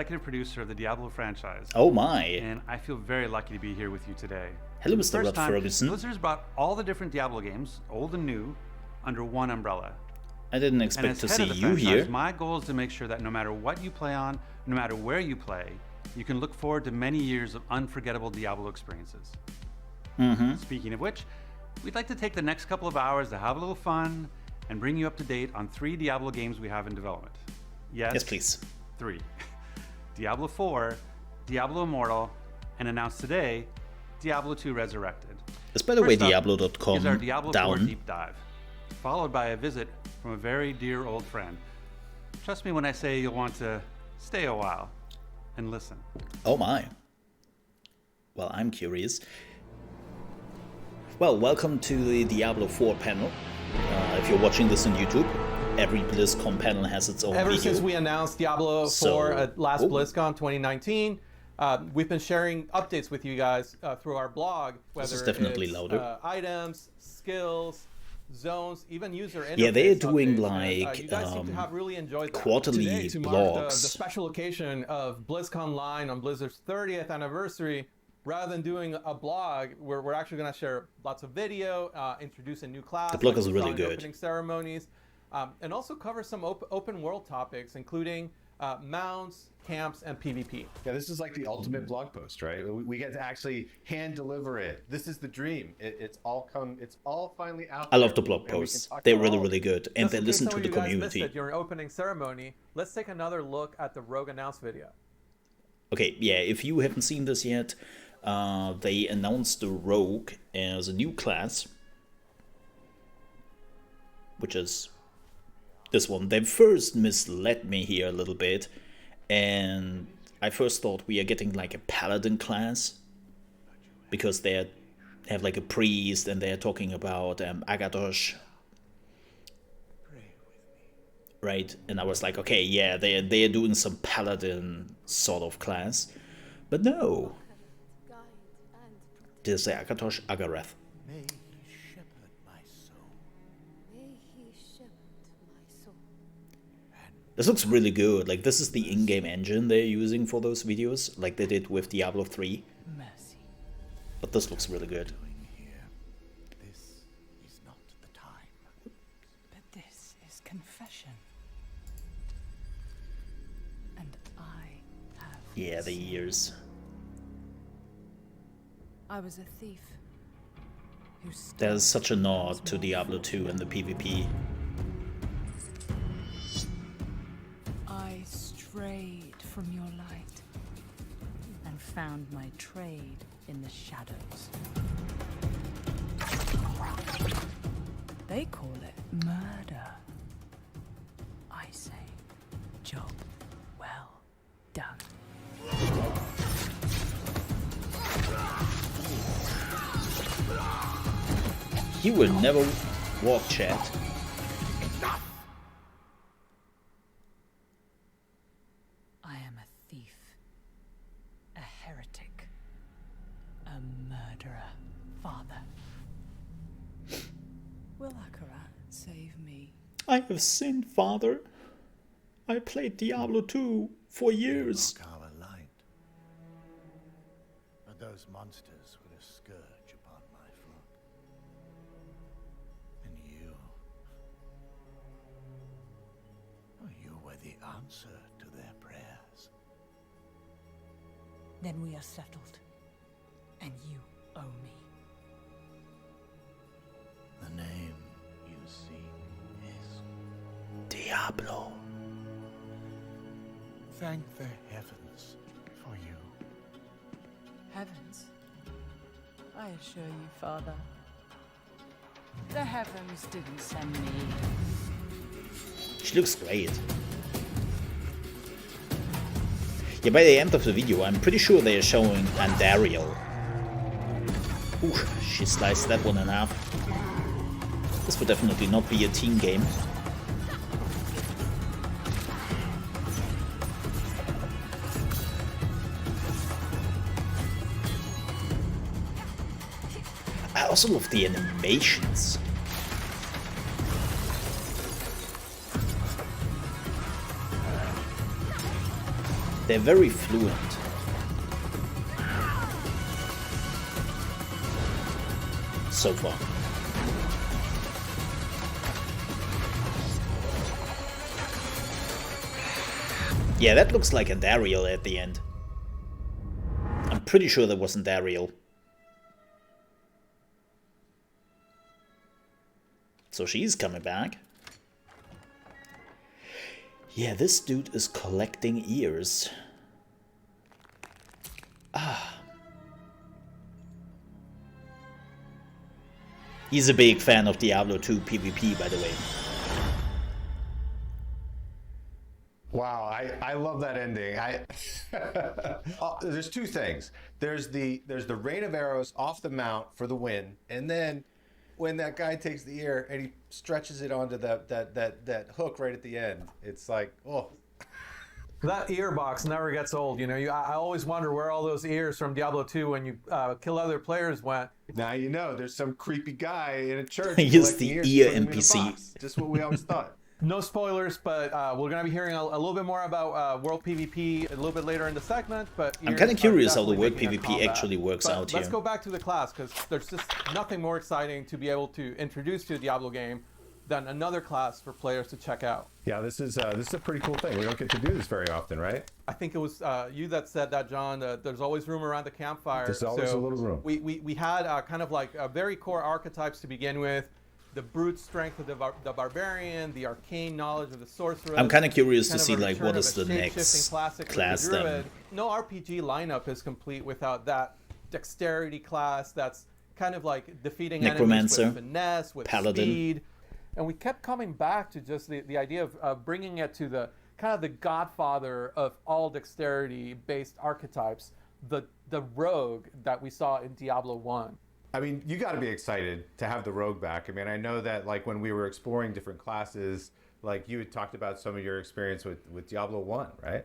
Executive producer of the Diablo franchise. Oh my. And I feel very lucky to be here with you today. Hello, Mr. First Rod time, Ferguson. Blizzard's brought all the different Diablo games, old and new, under one umbrella. I didn't And expect as to head see of the you franchise, here. my goal is to make sure that no matter what you play on, no matter where you play, you can look forward to many years of unforgettable Diablo experiences. Speaking of which, we'd like to take the next couple of hours to have a little fun and bring you up to date on 3 Diablo games we have in development. Yes, please. 3. Diablo 4, Diablo Immortal, and announced today, Diablo 2 Resurrected. It's by the way, First up Diablo.com is our Diablo 4 down. deep dive, followed by a visit from a very dear old friend. Trust me when I say you'll want to stay a while and listen. Oh my. Well, I'm curious. Well, welcome to the Diablo 4 panel. If you're watching this on YouTube, every BlizzCon panel has its own Ever video. since we announced Diablo 4 at last BlizzCon 2019, we've been sharing updates with you guys through our blog, whether This is definitely it's louder. items, skills, zones, even user interface. Yeah, they're doing updates. like you guys seem to have really enjoyed that. quarterly Today, to mark the blogs. special occasion of BlizzConline on Blizzard's 30th anniversary, rather than doing a blog, we're actually going to share lots of video, introduce a new class. The blog like is we really saw in good. Opening ceremonies, and also cover some open world topics, including mounts, camps, and PvP. Yeah, this is like the ultimate blog post, right? We get to actually hand deliver it. This is the dream. It's all finally out I there. love the blog And we can posts. talk They're about really, all of really it. good. And Just they in case listen some to of the you guys community. missed it during opening ceremony, let's take another look at the Rogue Announce video. Okay, yeah, if you haven't seen this yet, they announced the Rogue as a new class, which is this one. They first misled me here a little bit, and I first thought we are getting like a paladin class, because they have like a priest and they're talking about Agadosh. Right, and I was like, okay, yeah, they're doing some paladin sort of class, but no. Did I say Akatosh? Agareth. May he shepherd my soul. May he shepherd my soul. This looks really good. Like, this is the in-game engine they're using for those videos, like they did with Diablo 3. Mercy. But this looks really good. Here. This is not the time. But this is confession. And I have. Yeah, the ears. I was a thief. Who There's such a nod to Diablo 2 and the PvP. I strayed from your light and found my trade in the shadows. They call it murder. I say, job well done. He will never walk, chat. I am a thief, a heretic, a murderer, Father. Will Akarat save me? I have sinned, Father. I played Diablo 2 for years. Mock our light. But those monsters were a scourge upon my flock. And you were the answer to their prayers. Then we are settled, and you owe me. The name you seek is... Diablo. Thank the heavens for you. Heavens, I assure you, Father, the heavens didn't send me. She looks great. Yeah, by the end of the video, I'm pretty sure they are showing Andariel. Ooh, she sliced that one in half. This would definitely not be a team game. I also love the animations. They're very fluent. So far. Yeah, that looks like a Dariel at the end. I'm pretty sure that wasn't Dariel. So she's coming back. Yeah, this dude is collecting ears. Ah. He's a big fan of Diablo 2 PvP, by the way. Wow, I love that ending. There's two things. There's the rain of arrows off the mount for the win, and then when that guy takes the ear and he stretches it onto that hook right at the end, it's like, oh. That ear box never gets old. You know, I always wonder where all those ears from Diablo 2 when you kill other players went. Now you know there's some creepy guy in a church. He's the ears, ear putting them in a NPC. box. Just what we always thought. No spoilers, but we're going to be hearing a little bit more about World PvP a little bit later in the segment. But I'm kind of curious how the definitely World making a PvP comeback. actually works But out here. let's go back to the class, because there's just nothing more exciting to be able to introduce to a Diablo game than another class for players to check out. Yeah, this is a pretty cool thing. We don't get to do this very often, right? I think it was you that said that, John. There's always room around the campfire. There's always a little room. We had kind of like very core archetypes to begin with. The brute strength of the barbarian, the arcane knowledge of the sorcerer. I'm kind of curious to kind of see a like return what of is a the shape-shifting next classic with class the then. druid. No RPG lineup is complete without that dexterity class that's kind of like defeating Necromancer, enemies with finesse, with Paladin. speed. And we kept coming back to just the idea of bringing it to the kind of the godfather of all dexterity-based archetypes, the rogue that we saw in Diablo 1. I mean, you got to be excited to have the rogue back. I mean, I know that like when we were exploring different classes, like you had talked about some of your experience with Diablo 1, right?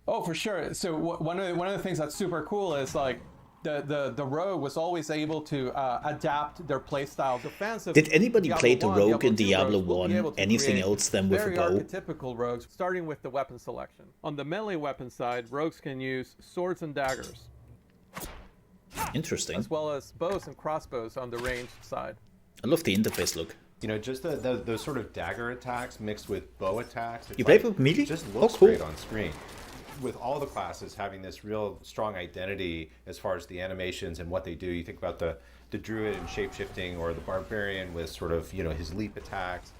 Oh, for sure. So one of the things that's super cool is like the rogue was always able to adapt their playstyle defensively. Did anybody Diablo play the 1, rogue in 2 Diablo rogues will be 1 able to anything create else than with a very bow? archetypical rogues, starting with the weapon selection. On the melee weapon side, rogues can use swords and daggers, Interesting. as well as bows and crossbows on the ranged side. I love the interface look. You know, just those sort of dagger attacks mixed with bow attacks. You play with melee? It just Oh, looks cool. great on screen. With all the classes having this real strong identity as far as the animations and what they do, you think about the druid and shapeshifting, or the barbarian with sort of, you know, his leap attacks.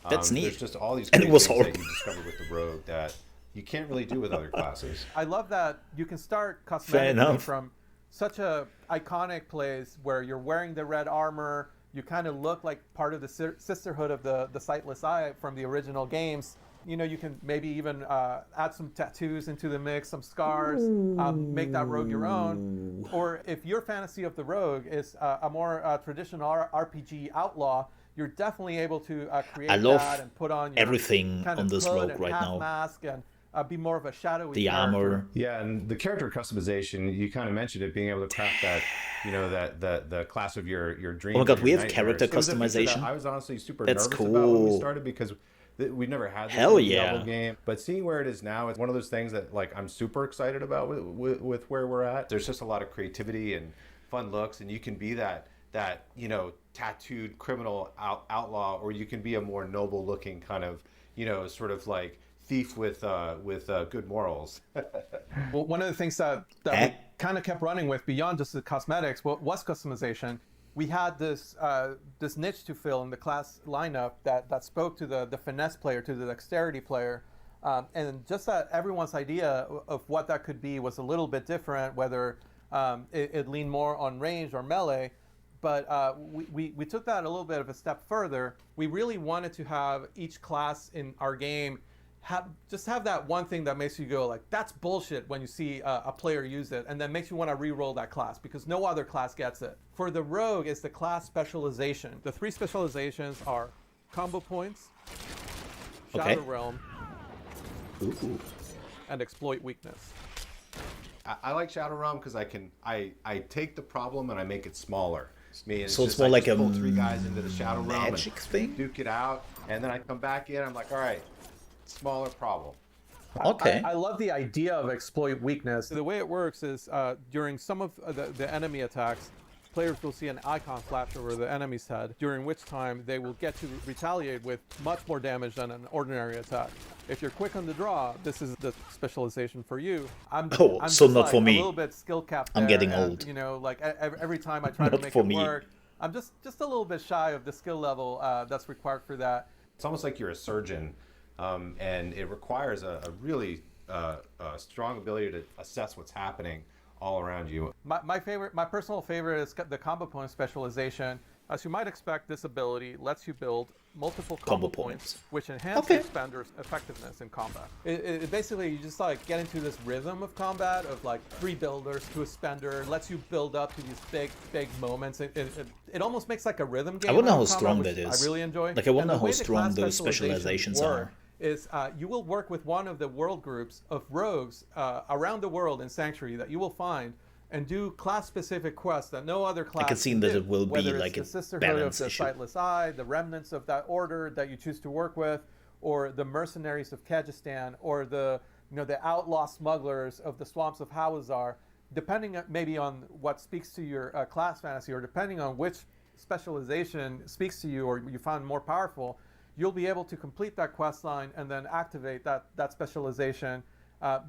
That's neat. There's just all these And great it was things that horrible. you discover with the rogue that you can't really do with other classes. I love that you can start Fair cosmetically enough. from such a iconic place where you're wearing the red armor, you kind of look like part of the sisterhood of the Sightless Eye from the original games. You know, you can maybe even add some tattoos into the mix, some scars, make that rogue your own. Or if your fantasy of the rogue is a more traditional RPG outlaw, you're definitely able to create I love that and put on your everything kind on of this hood rogue and right half now. mask and be more of a shadowy The character. armor. Yeah, and the character customization, you kind of mentioned it, being able to craft that, you know, that the class of your dream. Oh my God, we have character customization? I was honestly super That's nervous about when we cool. started, because we've never had this Hell in a yeah. Diablo game. But seeing where it is now, it's one of those things that like I'm super excited about with where we're at. There's just a lot of creativity and fun looks, and you can be that you know, tattooed criminal outlaw, or you can be a more noble looking kind of, you know, sort of like thief with good morals. Well, one of the things that we kind of kept running with beyond just the cosmetics was customization. We had this this niche to fill in the class lineup that spoke to the finesse player, to the dexterity player, and just that everyone's idea of what that could be was a little bit different, whether it leaned more on range or melee. But we took that a little bit of a step further. We really wanted to have each class in our game have that one thing that makes you go like, that's bullshit when you see a player use it, and then makes you want to re-roll that class because no other class gets it. For the rogue, it's the class specialization. The 3 specializations are combo points, Okay. Shadow Realm, and exploit weakness. I like Shadow Realm because I take the problem and I make it smaller. So it's more like a pull 3 guys into the Shadow Realm magic and thing? duke it out, and then I come back in. I'm like, all right, smaller problem. Okay. I love the idea of exploit weakness. The way it works is during some of the enemy attacks, players will see an icon flash over the enemy's head, during which time they will get to retaliate with much more damage than an ordinary attack. If you're quick on the draw, this is the specialization for you. I'm so just not like for me. A little bit skill capped. I'm getting and, old. You know, like every time I try to Not make for it me. work, I'm just a little bit shy of the skill level that's required for that. It's almost like you're a surgeon, and it requires a really strong ability to assess what's happening all around you. My personal favorite is the combo point specialization. As you might expect, this ability lets you build multiple combo points, which enhance the expander's effectiveness in combat. It basically, you just like get into this rhythm of combat of like 3 builders to a spender, lets you build up to these big moments. It almost makes like a rhythm game. I wonder how combat, strong that which is. I really enjoy. Like, I wonder And the how way the strong class those specializations are. Is you will work with one of the world groups of rogues around the world in Sanctuary that you will find and do class-specific quests that no other class I can see can that do. it will be Whether like it's a the Sisterhood of balance the issue. Sightless Eye, the remnants of that order that you choose to work with, or the mercenaries of Kyrgyzstan, or the outlaw smugglers of the swamps of Hawazar. Depending maybe on what speaks to your class fantasy, or depending on which specialization speaks to you or you find more powerful, you'll be able to complete that quest line and then activate that specialization,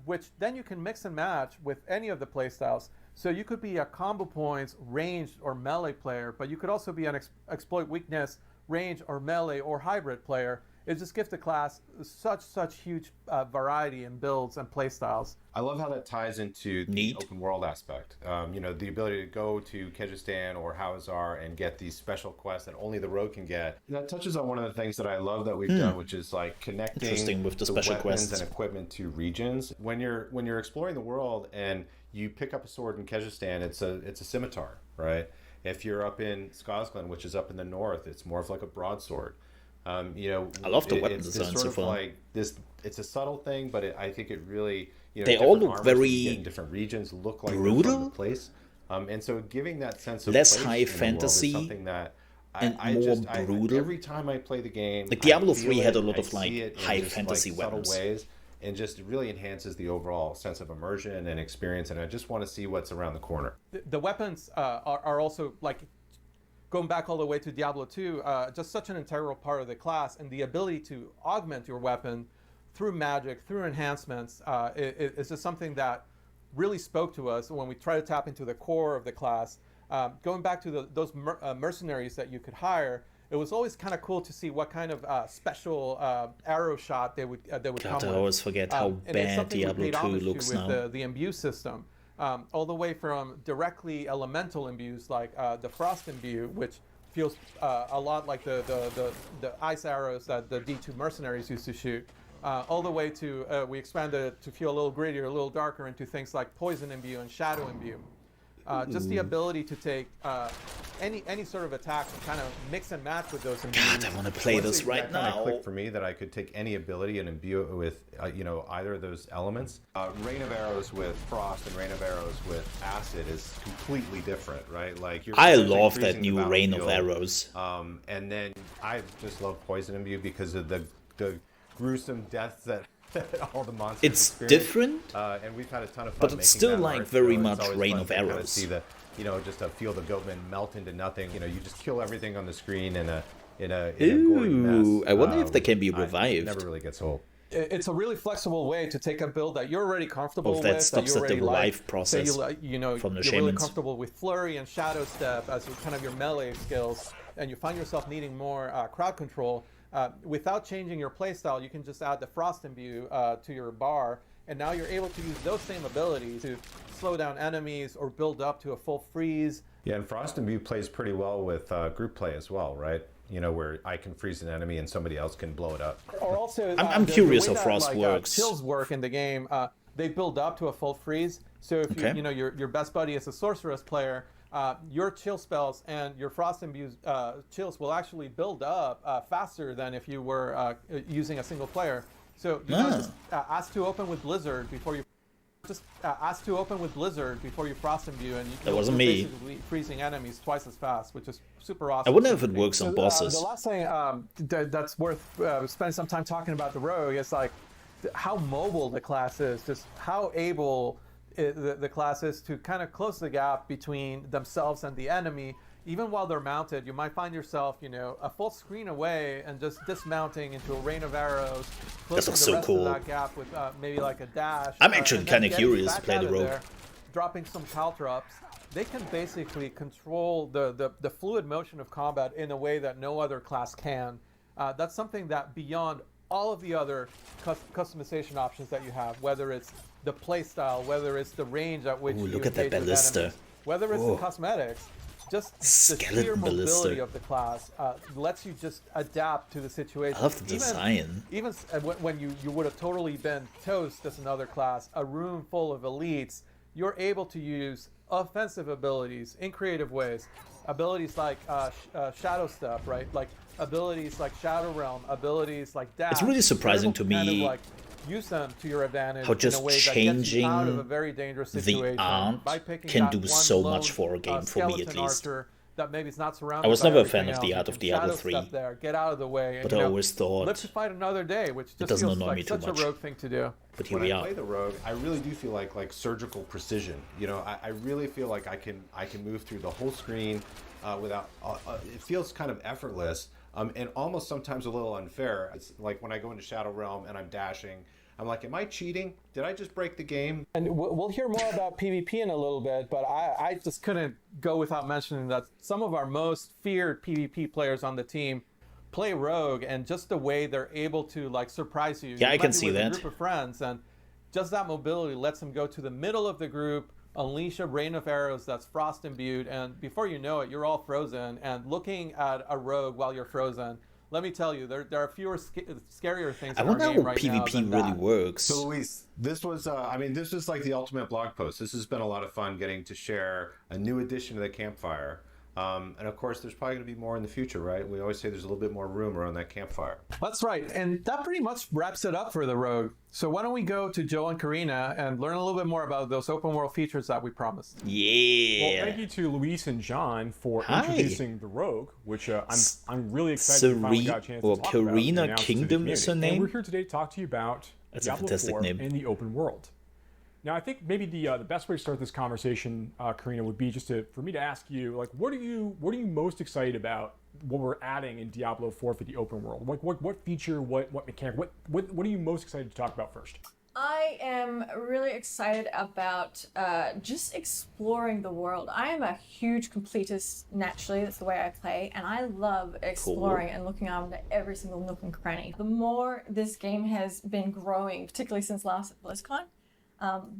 which then you can mix and match with any of the playstyles. So you could be a combo points, ranged, or melee player, but you could also be an exploit weakness, range, or melee, or hybrid player. It just gives the class such huge variety in builds and playstyles. I love how that ties into the open world aspect. The ability to go to Kyrgyzstan or Hawazar and get these special quests that only the rogue can get. That touches on one of the things that I love that we've done, which is like connecting with the special weapons quests and equipment to regions. When you're exploring the world and you pick up a sword in Kyrgyzstan, it's a scimitar, right? If you're up in Skazglen, which is up in the north, it's more of like a broadsword. I love the weapon design so far. Like this, it's a subtle thing, but I think it really, they all look armors very that you get in different regions look like brutal, they're from the place, and so giving that sense of less place high in the world fantasy is something that and more brutal. Every time I play the game, like Diablo I feel 3 had a it, lot I of like see it in high just, fantasy like, subtle weapons. ways, and just really enhances the overall sense of immersion and experience. And I just want to see what's around the corner. The weapons are also like, going back all the way to Diablo 2, just such an integral part of the class, and the ability to augment your weapon through magic, through enhancements, is just something that really spoke to us when we try to tap into the core of the class. Going back to those mercenaries that you could hire, it was always kind of cool to see what kind of special arrow shot they would come with. I always forget how bad Diablo 2 looks now. With the imbue system. All the way from directly elemental imbues like the frost imbue, which feels a lot like the ice arrows that the D2 mercenaries used to shoot, all the way to we expanded it to feel a little grittier, a little darker, into things like poison imbue and shadow imbue. Just the ability to take any sort of attack and kind of mix and match with those imbues. God, I want to play this right that kind now. of clicked for me that I could take any ability and imbue it with either of those elements. Rain of Arrows with frost and Rain of Arrows with acid is completely different, right? Like I love that new Rain of Arrows. And then I just love poison imbue because of the gruesome deaths that all the monsters It's experience. different, and we've had a ton of fun but making it's still that like art, very it's much always Rain fun of to kind Arrows. see the, just to feel the goatman melt into nothing. You just kill everything on the screen in a gory mess. I wonder if they can be revived. It never really gets old. It's a really flexible way to take a build that you're already comfortable with. That stops you at the already revive like. process So you're from the really shamans. comfortable with flurry and shadow step as kind of your melee skills, and you find yourself needing more crowd control. Without changing your playstyle, you can just add the frost imbue to your bar, and now you're able to use those same abilities to slow down enemies or build up to a full freeze. Yeah, and frost imbue plays pretty well with group play as well, right? Where I can freeze an enemy and somebody else can blow it up. Or also, I'm the curious way how that, frost works. Chills work in the game. They build up to a full freeze. So if your best buddy is a sorceress player, your chill spells and your frost imbued chills will actually build up faster than if you were using a single player. So you just ask to open with Blizzard before you. Just ask to open with Blizzard before you frost imbue, and That wasn't me. Basically freezing enemies twice as fast, which is super awesome. I wonder if it works on bosses. The last thing that's worth spending some time talking about the rogue is like, how mobile the class is, just how able the class is to kind of close the gap between themselves and the enemy. Even while they're mounted, you might find yourself, a full screen away and just dismounting into a rain of arrows, closing looks the so rest cool. of that gap with maybe like a dash. I'm actually and then kinda getting curious to back play out the of rogue. there, dropping some caltrops. They can basically control the fluid motion of combat in a way that no other class can. That's something that beyond all of the other customization options that you have, whether it's the playstyle, whether it's the range at which Ooh, you look at that engage with ballista. enemies, whether it's Ooh. the cosmetics, just the Skeleton sheer ballista. mobility of the class lets you just adapt to the situation. I love the design. Even when you would have totally been toast as another class, a room full of elites, you're able to use offensive abilities in creative ways. Abilities like Shadow Step, right? Like abilities like Shadow Realm, abilities like Dash. It's really You're surprising able to kind of, me like, use them to your advantage how in just a way that gets you out of a changing very dangerous the situation art by picking can that do one so lone, much for a game, for me at skeleton least. archer that maybe is not surrounded I was by never a fan everything of the else. art You of can Diablo shadow 3, step there, get out of the way, and but I always thought live to fight another day, which just doesn't feels annoy like me too such much. a rogue thing to do. But here When we I are. play the rogue, I really do feel like surgical precision. I really feel like I can move through the whole screen without. It feels kind of effortless, and almost sometimes a little unfair. It's like when I go into Shadow Realm and I'm dashing. I'm like, am I cheating? Did I just break the game? And we'll hear more about PvP in a little bit, but I just couldn't go without mentioning that some of our most feared PvP players on the team play Rogue, and just the way they're able to like surprise you. Yeah, I You can might be see with that. a group of friends, and just that mobility lets them go to the middle of the group, unleash a rain of arrows that's frost imbued, and before you know it, you're all frozen. And looking at a Rogue while you're frozen, let me tell you, there are fewer scarier things I in our wonder game how right now PvP than really that. works. So Luis, this was this is like the ultimate blog post. This has been a lot of fun getting to share a new addition to the campfire. And of course, there's probably going to be more in the future, right? We always say there's a little bit more room around that campfire. That's right. And that pretty much wraps it up for the Rogue. So why don't we go to Joe and Karina and learn a little bit more about those open world features that we promised. Yeah. Well, thank you to Luis and John for Hi. introducing the Rogue, which I'm really excited to finally got a chance to talk about. Karina and announce to the Kingdom is her community. And name? we're here today to talk to you about That's a Diablo fantastic 4 name. and the open world. Now, I think maybe the best way to start this conversation, Karina, would be just for me to ask you, like, what are you most excited about? What we're adding in Diablo 4 for the open world? What feature? What mechanic? What are you most excited to talk about first? I am really excited about just exploring the world. I am a huge completist naturally, that's the way I play, and I love exploring and looking around at every single nook and cranny. The more this game has been growing, particularly since last Blizzcon,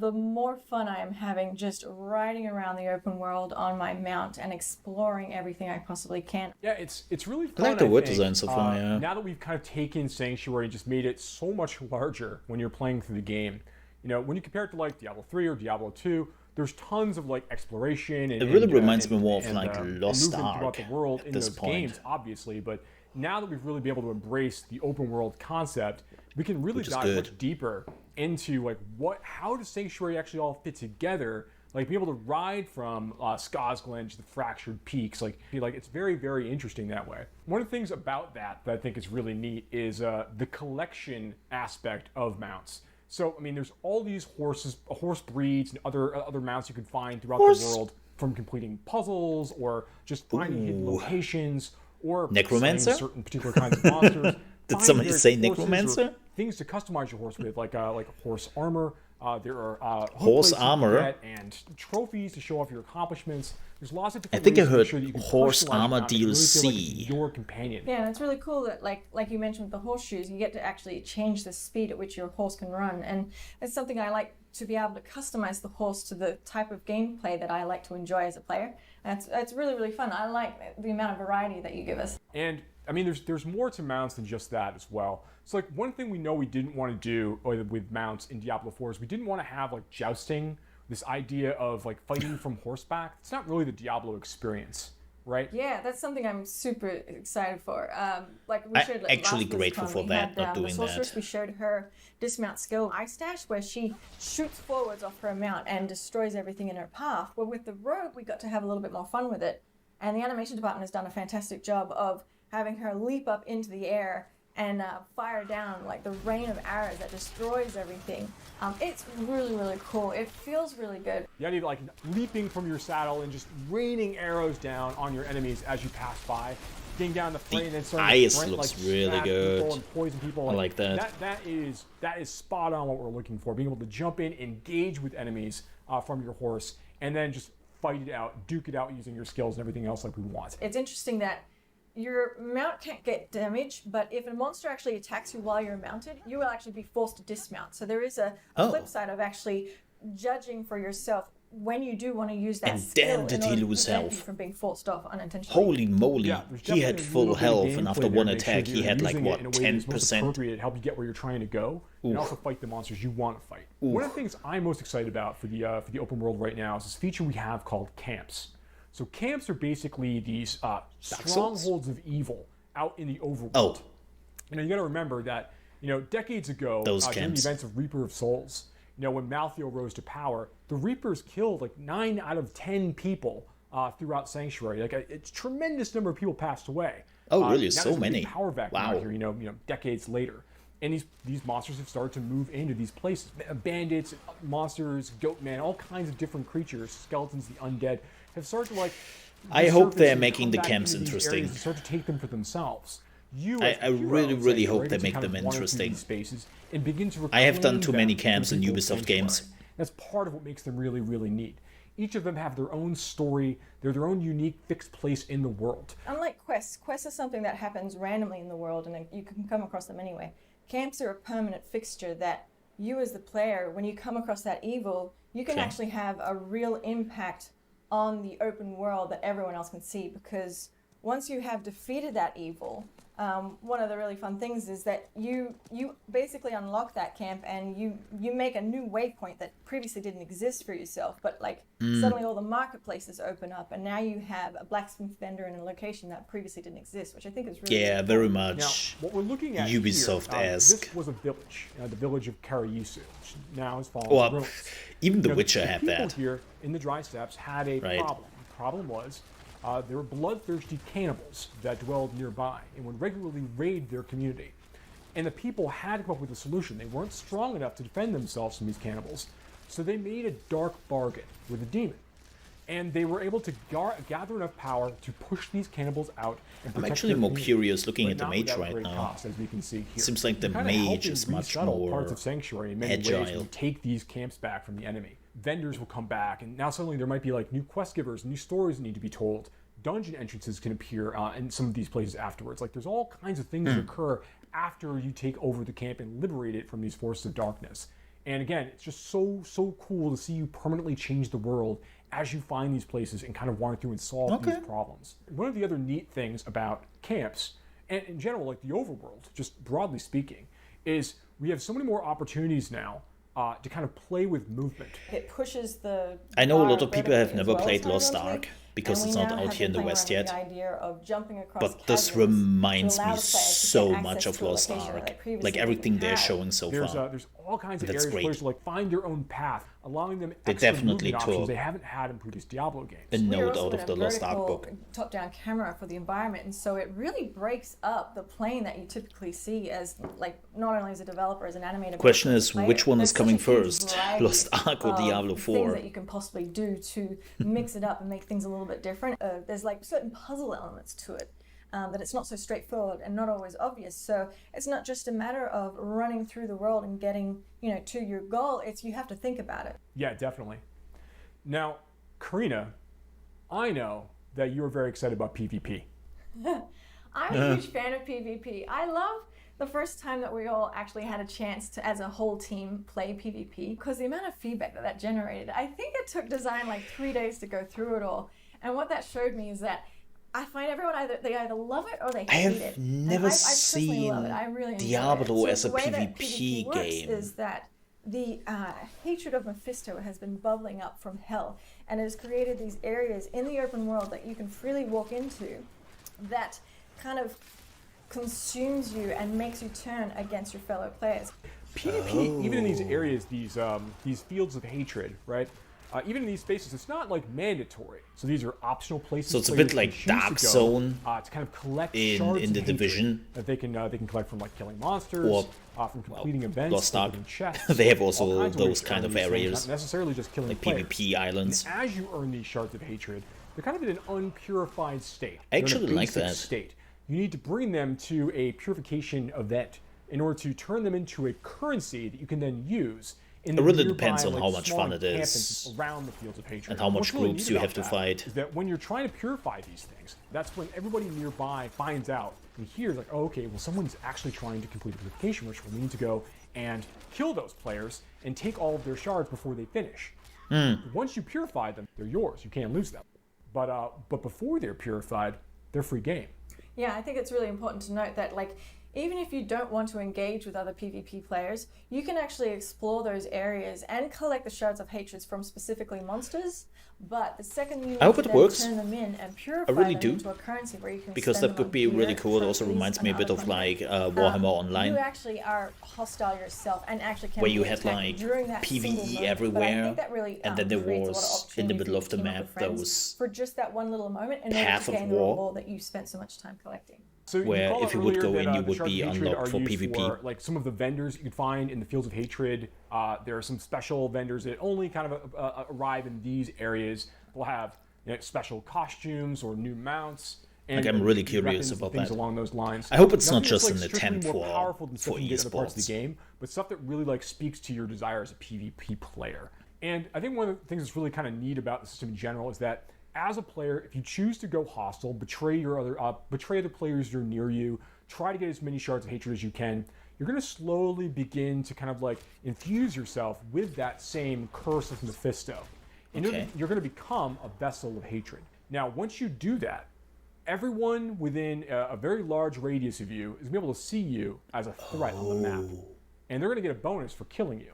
the more fun I am having just riding around the open world on my mount and exploring everything I possibly can. Yeah, it's really fun. I like the word think, design so far, yeah. Now that we've kind of taken Sanctuary and just made it so much larger when you're playing through the game, when you compare it to like Diablo 3 or Diablo 2, there's tons of like exploration. And, It really and, reminds and, me more of and, like and Lost movement Ark throughout the world at in this those point. games, obviously. But now that we've really been able to embrace the open world concept, we can really Which is dive good. much deeper into like how does Sanctuary actually all fit together. Like being able to ride from Skazglen to the Fractured Peaks, like it's very, very interesting that way. One of the things about that I think is really neat is the collection aspect of mounts. So I mean, there's all these horse breeds, and other mounts you can find throughout the world from completing puzzles or just finding hidden locations or Necromancer? slaying certain particular kinds of monsters. Did Find somebody various say horses or Necromancer? Things to customize your horse with, like horse armor. There are Horse hood plates you can armor? get and trophies to show off your accomplishments. There's lots of different I think I ways to make heard sure that you can horse personalize armor your mount and really feel like DLC. it's your companion. Yeah, and it's really cool that like you mentioned with the horseshoes, you get to actually change the speed at which your horse can run, and it's something I like to be able to customize the horse to the type of gameplay that I like to enjoy as a player. And it's really, really fun. I like the amount of variety that you give us. And I mean, there's more to mounts than just that as well. So like one thing we know we didn't want to do with mounts in Diablo 4 is we didn't want to have like jousting, this idea of like fighting from horseback. It's not really the Diablo experience, right? Yeah, that's something I'm super excited for. Like we showed, like, actually last grateful BlizzCon, for we that, had, not the doing sorceress, that. We showed her dismount skill Ice Dash, where she shoots forwards off her mount and destroys everything in her path. Well, with the Rogue, we got to have a little bit more fun with it, and the animation department has done a fantastic job of having her leap up into the air and fire down like the rain of arrows that destroys everything. It's really, really cool. It feels really good. The idea of like leaping from your saddle and just raining arrows down on your enemies as you pass by, getting down the fray and then starting to ice sprint, looks like, really smash good. people and poison people. I like that. That is spot on what we're looking for. Being able to jump in, engage with enemies from your horse, and then just fight it out, duke it out using your skills and everything else like we want. It's interesting that your mount can't get damaged, but if a monster actually attacks you while you're mounted, you will actually be forced to dismount. So there is a flip side of actually judging for yourself when you do want to use that And skill damn in did he order to lose prevent health. you from being forced off unintentionally. Holy moly, Yeah, there's he had definitely a full little bit of health, and gameplay after there one to make sure attack, that he you're had like, using it what, in a way that's most 10%? appropriate to help you get where you're trying to go, and also fight the monsters you want to fight. One of the things I'm most excited about for the open world right now is this feature we have called camps. So camps are basically these strongholds of evil out in the overworld. Oh. You know, you got to remember that, you know, decades ago, Those during the camps. events of Reaper of Souls, you know, when Malthael rose to power, the Reapers killed like 9 out of 10 people throughout Sanctuary. Like a tremendous number of people passed away. Oh, really? Now So there's a big many. power vacuum Wow. out here, you know, decades later. And these monsters have started to move into these places. Bandits, monsters, goatmen, all kinds of different creatures, skeletons, the undead, have started to like. I hope resurface they're and making come the back camps into these interesting. areas and start to take them for themselves. You, I as the hero really, of really Sanctuary, hope they get to make kind of them wander through interesting. these spaces and begin to I have done reclaim too many them camps for in the people of Ubisoft Sanctuary. games. That's part of what makes them really, really neat. Each of them have their own story. They're their own unique, fixed place in the world. Unlike quests are something that happens randomly in the world and you can come across them anyway. Camps are a permanent fixture that you as the player, when you come across that evil, you can Okay. actually have a real impact on the open world that everyone else can see, because once you have defeated that evil, one of the really fun things is that you basically unlock that camp and you make a new waypoint that previously didn't exist for yourself, but like suddenly all the marketplaces open up and now you have a blacksmith vendor in a location that previously didn't exist, which I think is really Yeah, really very cool. Now, much what we're looking at Ubisoft-esque. this was a village, the village of Karayisu, which now has fallen Well, to ruins. even The You know, Witcher had people that. here in the Dry Steppes had a Right. problem. The problem was there were bloodthirsty cannibals that dwelled nearby and would regularly raid their community. And the people had to come up with a solution. They weren't strong enough to defend themselves from these cannibals, so they made a dark bargain with a demon. And they were able to gather enough power to push these cannibals out and I'm protect actually their more community, curious looking but at the not mage without right great now. cost, as we can see here. Seems like the Kinda mage helping is much resettle more parts of Sanctuary in many ways agile. when you take these camps back from the enemy. Vendors will come back, and now suddenly there might be like new quest givers, new stories that need to be told. Dungeon entrances can appear in some of these places afterwards. Like there's all kinds of things that occur after you take over the camp and liberate it from these forces of darkness. And again, it's just so cool to see you permanently change the world as you find these places and kind of wander through and solve these problems. One of the other neat things about camps, and in general, like the overworld, just broadly speaking, is we have so many more opportunities now to kind of play with movement. It pushes the I know a lot bar of people have vertically as never well as played Lost horizontally, Ark because and it's we not now out have here in been the West playing yet. around with the idea of jumping across But this chasms reminds to allow me the player to so get much access of to a Lost location that Ark. they previously Like everything didn't they're have. showing so far. There's all kinds of That's areas great. players to like find their own path, allowing them They extra definitely movement options took they haven't had in previous Diablo games. a We are note also out in of a the Lost Ark vertical book. top-down camera for the environment, and so it really breaks up the plane that you typically see as like not only as a developer, as an animator. Question but as a is, player. which one There's is coming such a huge first, variety Lost Ark or of Diablo things 4? that you can possibly do to mix it up and make things a little bit different. There's like certain puzzle elements to it. That it's not so straightforward and not always obvious. So it's not just a matter of running through the world and getting, to your goal. It's you have to think about it. Yeah, definitely. Now, Karina, I know that you are very excited about PvP. I'm a huge fan of PvP. I love the first time that we all actually had a chance to, as a whole team, play PvP, because the amount of feedback that generated. I think it took design like 3 days to go through it all. And what that showed me is that I find everyone they either love it or they I hate it. have And never I personally love seen it. I really enjoy Diablo it. as So a the way that PvP works game. is that the hatred of Mephisto has been bubbling up from hell and has created these areas in the open world that you can freely walk into that kind of consumes you and makes you turn against your fellow players. PvP, even in these areas, these fields of hatred, right? even in these spaces, it's not like mandatory. So these are optional places. So it's a players bit like can choose Dark to go, Zone to kind of collect in shards the of hatred Division. that they can collect from like killing monsters, Or, from completing events, Lost Ark. opening chests. They have all also kinds ways those to kind earn of these things, areas, not necessarily just killing like players. PvP islands. And as you earn these shards of hatred, they're kind of in an unpurified state. I They're in a actually like basic that. State. You need to bring them to a purification event in order to turn them into a currency that you can then use. In the It really nearby, depends on like, how much small fun it is encampments around the fields of hatred. and how much What's really groups neat you about have to that fight. is that when you're trying to purify these things, that's when everybody nearby finds out and hears like, oh, okay, well, someone's actually trying to complete a purification ritual. We need to go and kill those players and take all of their shards before they finish. Once you purify them, they're yours. You can't lose them. But before they're purified, they're free game. Yeah, I think it's really important to note that, like, even if you don't want to engage with other PvP players, you can actually explore those areas and collect the shards of hatreds from specifically monsters. But the second you I hope it then works. turn them in and purify really them do. into a currency where you can Because spend that them could on be really gear, cool. It also trophies, reminds me a and bit other of content, like Warhammer Online, you actually are hostile yourself and actually can where be you had attacked like during that single PvE moment. But I everywhere, think that really, and then there creates a lot of was in the opportunity middle for of the you to team up map with there friends was for just that one little moment in order Path to of gain the War. reward that you spent so much time collecting. So Where called if out you would earlier go that, in, you the would shards be of hatred unlocked are for used PvP. For, like some of the vendors you can find in the fields of hatred. There are some special vendors that only kind of arrive in these areas. Will have special costumes or new mounts. And Like, I'm really weapons curious and about things that. along those lines. I hope it's Nothing not just that's, an strictly attempt more powerful than for stuff you get in other parts of esports. the game, but stuff that really like speaks to your desire as a PvP player. And I think one of the things that's really kind of neat about the system in general is that as a player, if you choose to go hostile, betray other players that are near you, try to get as many shards of hatred as you can, you're going to slowly begin to kind of like infuse yourself with that same curse of Mephisto. And Okay. you're going to become a vessel of hatred. Now, once you do that, everyone within a very large radius of you is going to be able to see you as a threat on the map. And they're going to get a bonus for killing you.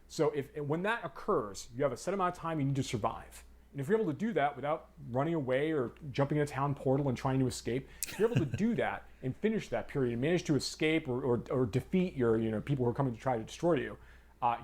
So when that occurs, you have a set amount of time you need to survive. And if you're able to do that without running away or jumping in a town portal and trying to escape, if you're able to do that and finish that period and manage to escape or defeat your people who are coming to try to destroy you,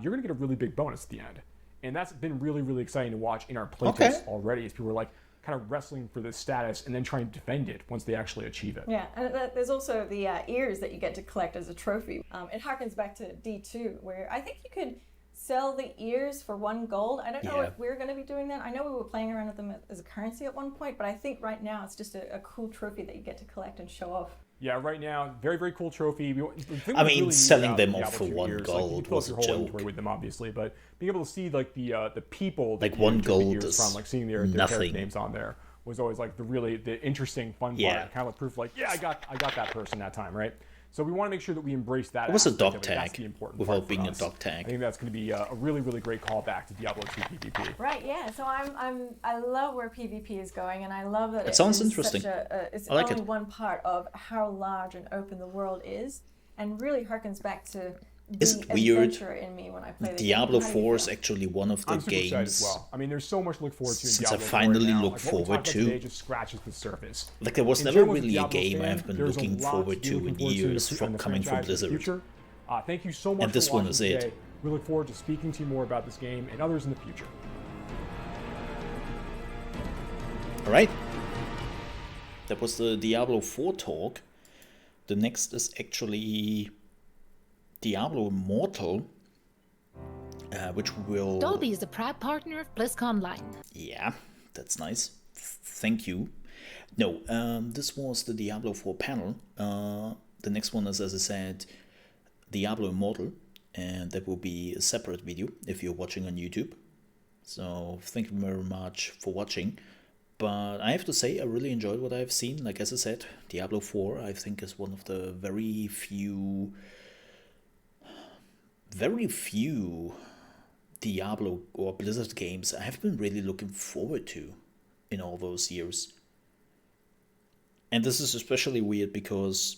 you're going to get a really big bonus at the end. And that's been really, really exciting to watch in our playtests already as people are like kind of wrestling for this status and then trying to defend it once they actually achieve it. Yeah, and there's also the ears that you get to collect as a trophy. It harkens back to D2, where I think you could sell the ears for 1 gold. I don't know if we're going to be doing that. I know we were playing around with them as a currency at one point, but I think right now it's just a cool trophy that you get to collect and show off. Yeah, right now, very, very cool trophy. I mean, selling them off off for 1 gold was a joke. With them, obviously, but being able to see like the people, Like, that 1 you get the gold ears is from, like seeing their character nothing. names on there was always like the interesting fun Yeah. part, kind of like proof, like I got that person that time, right? So we want to make sure that we embrace that. It was a aspect dog of it. That's tag the important without part for being a us. dog tag. I think that's going to be a really, really great callback to Diablo 2 PvP. Right, yeah. So I love where PvP is going, and I love that It sounds is interesting. Such it's I like only it. one part of how large and open the world is, and really harkens back to the Is it weird? adventurer in me when I play the Diablo game. How do you 4 is feel? actually one of the I'm super excited as games. well. I mean, there's so much to look forward to in Since I Diablo 4 finally now. look Like, what we forward talked about to- today just scratches the surface. Like, there was In never general, as really a Diablo game fan, I've been there's a looking lot forward be to looking in forward to years the from coming from franchise in the Blizzard. future. Thank you so much And this for one watching is it. today. We look forward to speaking to you more about this game and others in the future. Alright. That was the Diablo 4 talk. The next is actually Diablo Immortal, which will... Dolby is a proud partner of Blizzconline. Yeah, that's nice. Thank you. No, this was the Diablo 4 panel. The next one is, as I said, Diablo Immortal, and that will be a separate video if you're watching on YouTube. So thank you very much for watching. But I have to say, I really enjoyed what I've seen. Like, as I said, Diablo 4, I think, is one of the very few Diablo or Blizzard games I have been really looking forward to in all those years. And this is especially weird because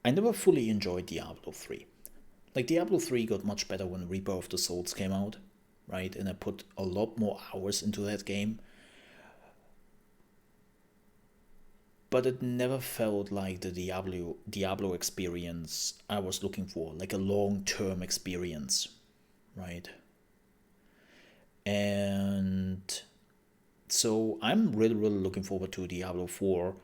I never fully enjoyed Diablo 3. Like, Diablo 3 got much better when Reaper of the Souls came out, right? And I put a lot more hours into that game. But it never felt like the Diablo experience I was looking for, like a long-term experience, right? So I'm really looking forward to Diablo 4.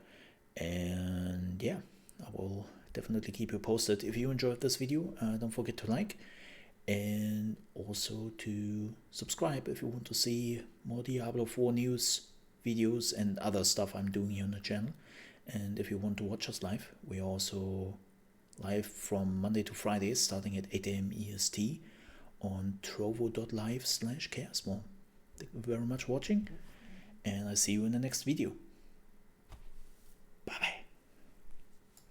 And yeah, I will definitely keep you posted. If you enjoyed this video, don't forget to like and also to subscribe if you want to see more Diablo 4 news, videos and other stuff I'm doing here on the channel. And if you want to watch us live, we are also live from Monday to Friday starting at 8 AM EST on trovo.live/ChaosMole. Thank you very much for watching, and I see you in the next video.